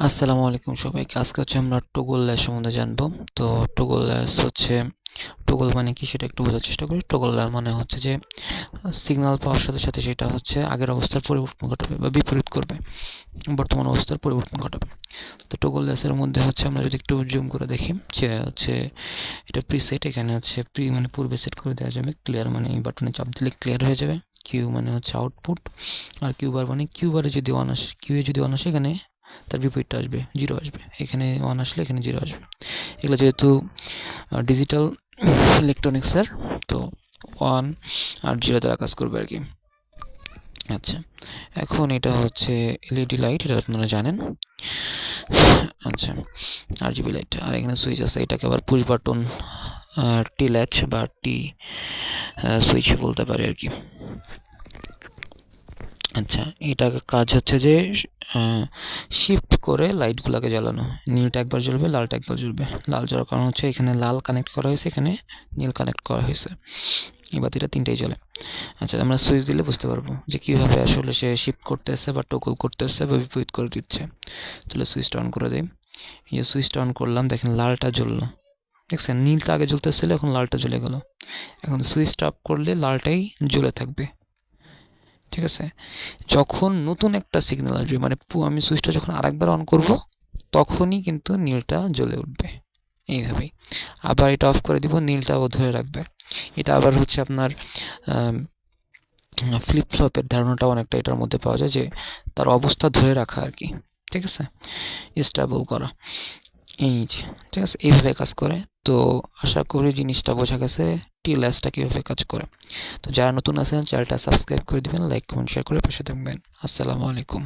আসসালামু আলাইকুম সবাইকে। আজকে হচ্ছে আমরা টগল ল্যাস সম্বন্ধে জানবো। তো টগল ল্যাস হচ্ছে টগল মানে কি সেটা একটু বোঝার চেষ্টা করি। টগল ল্যাস মানে হচ্ছে যে সিগন্যাল পাওয়ার সাথে সাথে সেটা হচ্ছে আগের অবস্থার পরিবর্তন ঘটাবে বা বিপরীত করবে, বর্তমান অবস্থার পরিবর্তন ঘটাবে। তো টগল ল্যাসের মধ্যে হচ্ছে আমরা যদি একটু জুম করে দেখি যে হচ্ছে এটা প্রিসেট, এখানে হচ্ছে প্রি মানে পূর্বে সেট করে দেওয়া যাবে। ক্লিয়ার মানে এই বাটনে চাপ দিলে ক্লিয়ার হয়ে যাবে। কিউ মানে হচ্ছে আউটপুট, আর কিউ বার মানে কিউ বারে যদি অন আসে, কিউ এ যদি অন আসে এখানে তার বিপরীতটা আসবে, জিরো আসবে। এখানে ওয়ান আসলে এখানে জিরো আসবে। এগুলো যেহেতু ডিজিটাল ইলেকট্রনিক্সের, তো ওয়ান আর জিরো দ্বারা কাজ করবে আর কি। আচ্ছা, এখন এটা হচ্ছে এলইডি লাইট, এটা আপনারা জানেন। আচ্ছা, আরজিবি লাইট। আর এখানে সুইচ আছে, এটাকে আবার পুশ বাটন টি ল্যাচ বা টি সুইচ বলতে পারে আর কি। আচ্ছা, এটা কাজ হচ্ছে যে শিফট করে লাইটগুলোকে জ্বালানো। নীলটা একবার জ্বলবে, লালটা একবার জ্বলবে। লাল জ্বলার কারণ হচ্ছে এখানে লাল কানেক্ট করা হয়েছে, এখানে নীল কানেক্ট করা হয়েছে। এই বাতিটা তিনটেই জ্বলে। আচ্ছা, আমরা সুইচ দিলে বুঝতে পারবো যে কীভাবে আসলে সে শিফট করতেছে বা টগল করতেছে বা বিপরীত করে দিচ্ছে। তাহলে সুইচটা অন করে দিই। এই যে সুইচটা অন করলাম, দেখেন লালটা জ্বললো। দেখছেন, নীলটা আগে জ্বলতেছিল, এখন লালটা জ্বলে গেল। এখন সুইচটা অফ করলে লালটাই জ্বলে থাকবে। ঠিক আছে, যখন নতুন একটা সিগন্যাল আসবে মানে আমি সুইচটা যখন আরেকবার অন করব তখনই কিন্তু নীলটা জ্বলে উঠবে। এইভাবেই আবার এটা অফ করে দিব, নীলটাও ধরে রাখবে। এটা আবার হচ্ছে আপনার ফ্লিপ ফ্লপের ধারণাটা অনেকটা এটার মধ্যে পাওয়া যায়, যে তার অবস্থা ধরে রাখা আর কি। ঠিক আছে, স্টেবল করা। এই যে, ঠিক আছে, এইভাবে কাজ করে। তো আশা করি জিনিসটা বোঝা গেছে টিএলএসটা কীভাবে কাজ করে। তো যারা নতুন আছেন চ্যানেলটা সাবস্ক্রাইব করে দিবেন, লাইক কমেন্ট শেয়ার করে পাশে থাকবেন। আসসালামু আলাইকুম।